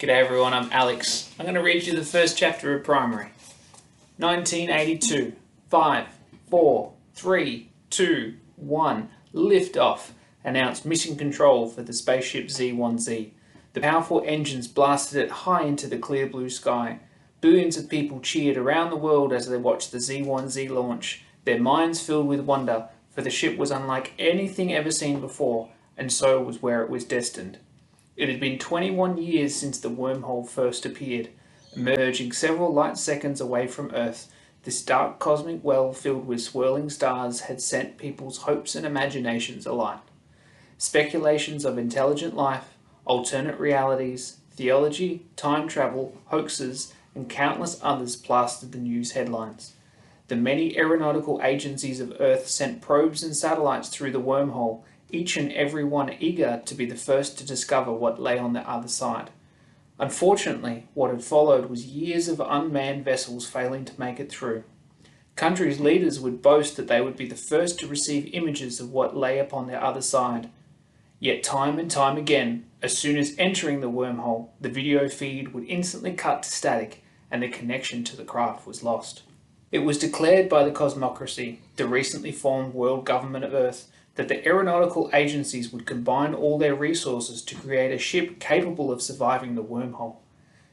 G'day everyone, I'm Alex. I'm going to read you the first chapter of Primary. 1982. 5, 4, 3, 2, 1. Lift off. Announced mission control for the spaceship Z-1Z. The powerful engines blasted it high into the clear blue sky. Billions of people cheered around the world as they watched the Z-1Z launch, their minds filled with wonder, for the ship was unlike anything ever seen before, and so was where it was destined. It had been 21 years since the wormhole first appeared. Emerging several light seconds away from Earth, this dark cosmic well filled with swirling stars had sent people's hopes and imaginations alight. Speculations of intelligent life, alternate realities, theology, time travel, hoaxes, and countless others plastered the news headlines. The many aeronautical agencies of Earth sent probes and satellites through the wormhole, each and every one eager to be the first to discover what lay on the other side. Unfortunately, what had followed was years of unmanned vessels failing to make it through. Countries' leaders would boast that they would be the first to receive images of what lay upon their other side. Yet time and time again, as soon as entering the wormhole, the video feed would instantly cut to static and the connection to the craft was lost. It was declared by the Cosmocracy, the recently formed world government of Earth, that the aeronautical agencies would combine all their resources to create a ship capable of surviving the wormhole.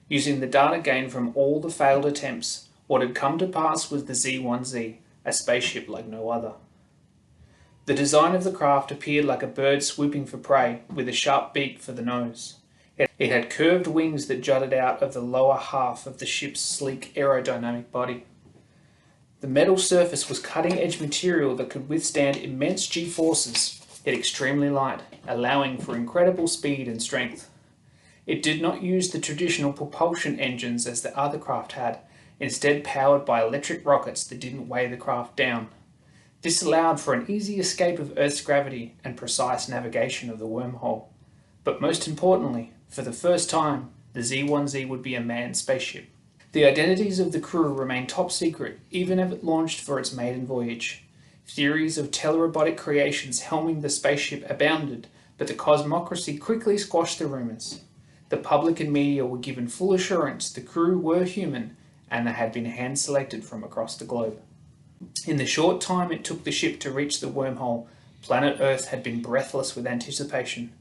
Using the data gained from all the failed attempts, what had come to pass was the Z-1Z, a spaceship like no other. The design of the craft appeared like a bird swooping for prey, with a sharp beak for the nose. It had curved wings that jutted out of the lower half of the ship's sleek aerodynamic body. The metal surface was cutting-edge material that could withstand immense G-forces, yet extremely light, allowing for incredible speed and strength. It did not use the traditional propulsion engines as the other craft had, instead powered by electric rockets that didn't weigh the craft down. This allowed for an easy escape of Earth's gravity and precise navigation of the wormhole. But most importantly, for the first time, the Z-1Z would be a manned spaceship. The identities of the crew remained top secret, even if it launched for its maiden voyage. Theories of telerobotic creations helming the spaceship abounded, but the Cosmocracy quickly squashed the rumours. The public and media were given full assurance the crew were human, and they had been hand-selected from across the globe. In the short time it took the ship to reach the wormhole, planet Earth had been breathless with anticipation.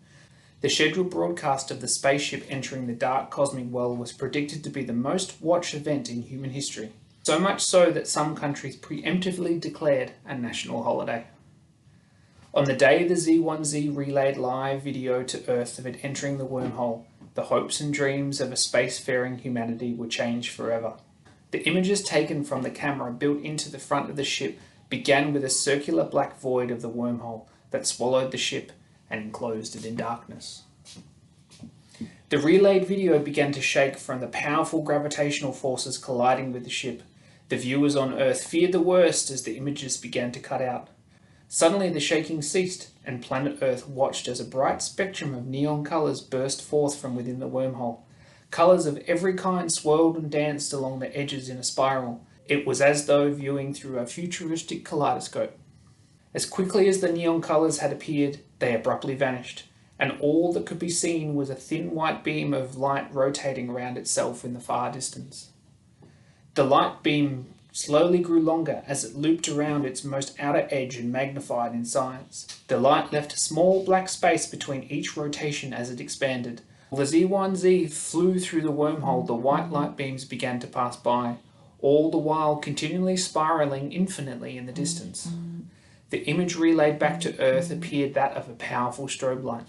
The scheduled broadcast of the spaceship entering the dark cosmic well was predicted to be the most watched event in human history, so much so that some countries preemptively declared a national holiday. On the day the Z-1Z relayed live video to Earth of it entering the wormhole, the hopes and dreams of a spacefaring humanity were changed forever. The images taken from the camera built into the front of the ship began with a circular black void of the wormhole that swallowed the ship and enclosed it in darkness. The relayed video began to shake from the powerful gravitational forces colliding with the ship. The viewers on Earth feared the worst as the images began to cut out. Suddenly the shaking ceased, and planet Earth watched as a bright spectrum of neon colours burst forth from within the wormhole. Colours of every kind swirled and danced along the edges in a spiral. It was as though viewing through a futuristic kaleidoscope. As quickly as the neon colours had appeared, they abruptly vanished, and all that could be seen was a thin white beam of light rotating around itself in the far distance. The light beam slowly grew longer as it looped around its most outer edge and magnified in size. The light left a small black space between each rotation as it expanded. While the Z-1Z flew through the wormhole, the white light beams began to pass by, all the while continually spiralling infinitely in the distance. The image relayed back to Earth appeared that of a powerful strobe light.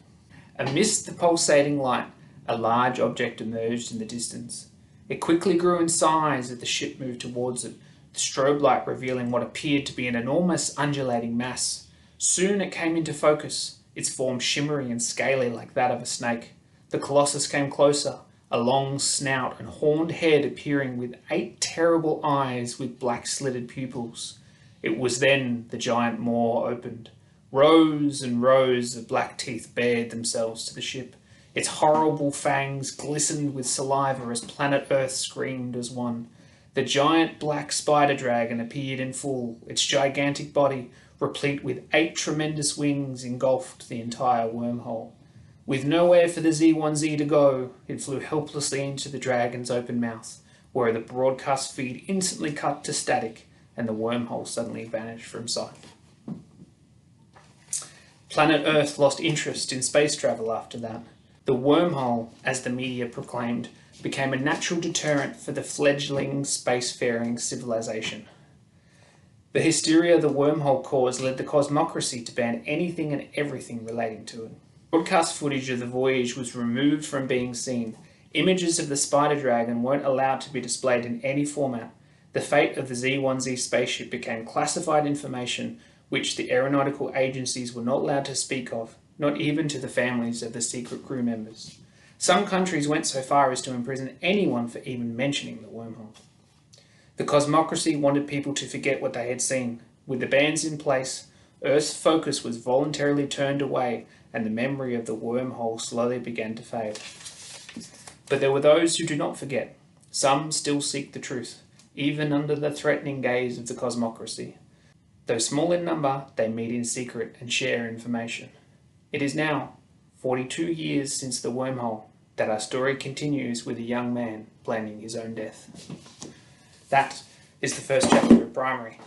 Amidst the pulsating light, a large object emerged in the distance. It quickly grew in size as the ship moved towards it, the strobe light revealing what appeared to be an enormous undulating mass. Soon it came into focus, its form shimmering and scaly like that of a snake. The colossus came closer, a long snout and horned head appearing with 8 terrible eyes with black slitted pupils. It was then the giant maw opened. Rows and rows of black teeth bared themselves to the ship. Its horrible fangs glistened with saliva as planet Earth screamed as one. The giant black spider dragon appeared in full, its gigantic body, replete with 8 tremendous wings, engulfed the entire wormhole. With nowhere for the Z1Z to go, it flew helplessly into the dragon's open mouth, where the broadcast feed instantly cut to static and the wormhole suddenly vanished from sight. Planet Earth lost interest in space travel after that. The wormhole, as the media proclaimed, became a natural deterrent for the fledgling spacefaring civilization. The hysteria the wormhole caused led the cosmocracy to ban anything and everything relating to it. Broadcast footage of the voyage was removed from being seen. Images of the spider dragon weren't allowed to be displayed in any format. The fate of the Z1Z spaceship became classified information which the aeronautical agencies were not allowed to speak of, not even to the families of the secret crew members. Some countries went so far as to imprison anyone for even mentioning the wormhole. The cosmocracy wanted people to forget what they had seen. With the bans in place, Earth's focus was voluntarily turned away and the memory of the wormhole slowly began to fade. But there were those who do not forget. Some still seek the truth, even under the threatening gaze of the cosmocracy. Though small in number, they meet in secret and share information. It is now 42 years since the wormhole that our story continues with a young man planning his own death. That is the first chapter of Primary.